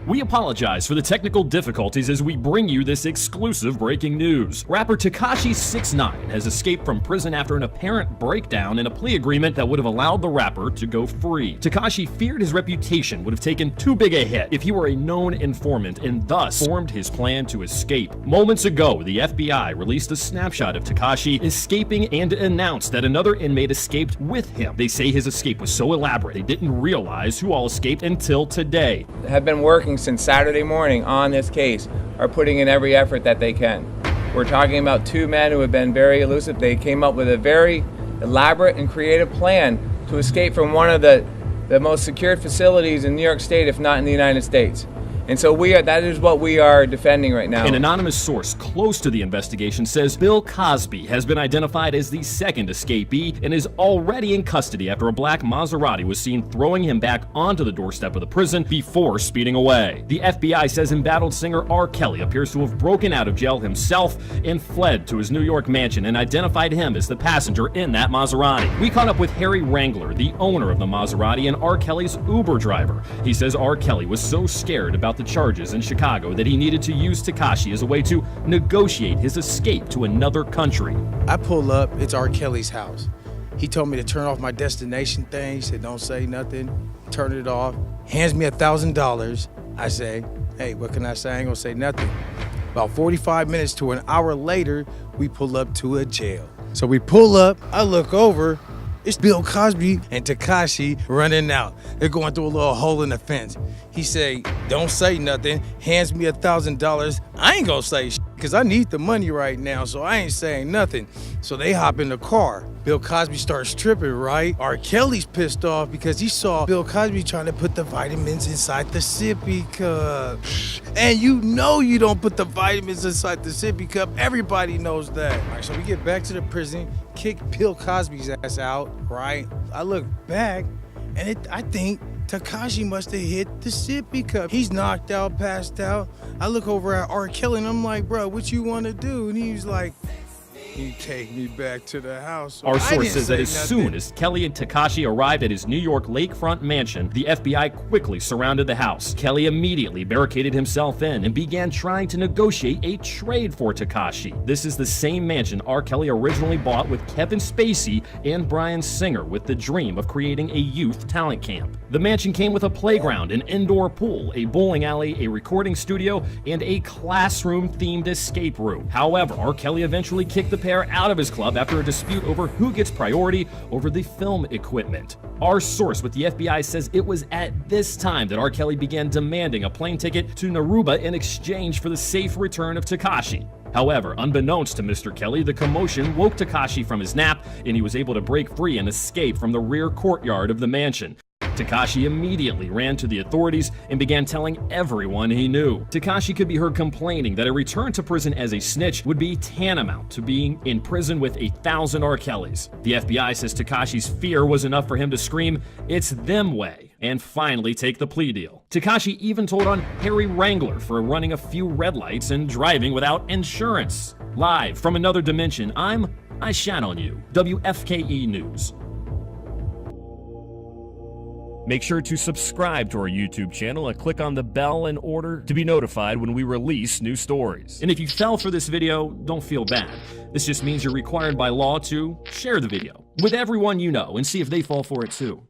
We apologize for the technical difficulties as we bring you this exclusive breaking news. Rapper Tekashi 6ix9ine has escaped from prison after an apparent breakdown in a plea agreement that would have allowed the rapper to go free. Tekashi feared his reputation would have taken too big a hit if he were a known informant and thus formed his plan to escape. Moments ago, the FBI released a snapshot of Tekashi escaping and announced that another inmate escaped with him. They say his escape was so elaborate they didn't realize who all escaped until today. Have been working since Saturday morning on this case, are putting in every effort that they can. We're talking about two men who have been very elusive. They came up with a very elaborate and creative plan to escape from one of the most secured facilities in New York State, if not in the United States. And so that is what we are defending right now. An anonymous source close to the investigation says Bill Cosby has been identified as the second escapee and is already in custody after a black Maserati was seen throwing him back onto the doorstep of the prison before speeding away. The FBI says embattled singer R. Kelly appears to have broken out of jail himself and fled to his New York mansion and identified him as the passenger in that Maserati. We caught up with Harry Wrangler, the owner of the Maserati and R. Kelly's Uber driver. He says R. Kelly was so scared about the charges in Chicago that he needed to use Tekashi as a way to negotiate his escape to another country. I pull up, it's R. Kelly's house. He told me to turn off my destination thing. He said, don't say nothing, turn it off. Hands me $1,000. I say, hey, what can I say? I ain't gonna say nothing. About 45 minutes to an hour later, we pull up to a jail. So we pull up, I look over, it's Bill Cosby and Tekashi running out. They're going through a little hole in the fence. He say, don't say nothing, hands me $1,000. I ain't gonna say shit, cause I need the money right now, so I ain't saying nothing. So they hop in the car. Bill Cosby starts tripping, right? R. Kelly's pissed off because he saw Bill Cosby trying to put the vitamins inside the sippy cup. And you know you don't put the vitamins inside the sippy cup. Everybody knows that. All right, so we get back to the prison, kick Bill Cosby's ass out, right? I look back, and I think Tekashi must have hit the sippy cup. He's knocked out, passed out. I look over at R. Kelly, and I'm like, bro, what you want to do? And he's like, you take me back to the house. So our source says that as soon as Kelly and Tekashi arrived at his New York lakefront mansion, the FBI quickly surrounded the house. Kelly immediately barricaded himself in and began trying to negotiate a trade for Tekashi. This is the same mansion R. Kelly originally bought with Kevin Spacey and Bryan Singer with the dream of creating a youth talent camp. The mansion came with a playground, an indoor pool, a bowling alley, a recording studio, and a classroom-themed escape room. However, R. Kelly eventually kicked the pair out of his club after a dispute over who gets priority over the film equipment. Our source with the FBI says it was at this time that R. Kelly began demanding a plane ticket to Naruba in exchange for the safe return of Tekashi. However, unbeknownst to Mr. Kelly, the commotion woke Tekashi from his nap and he was able to break free and escape from the rear courtyard of the mansion. Tekashi immediately ran to the authorities and began telling everyone he knew. Tekashi could be heard complaining that a return to prison as a snitch would be tantamount to being in prison with 1,000 R. Kellys. The FBI says Tekashi's fear was enough for him to scream, "It's them way," and finally take the plea deal. Tekashi even told on Harry Wrangler for running a few red lights and driving without insurance. Live from another dimension, I shat on you, WFKE News. Make sure to subscribe to our YouTube channel and click on the bell in order to be notified when we release new stories. And if you fell for this video, don't feel bad. This just means you're required by law to share the video with everyone you know and see if they fall for it too.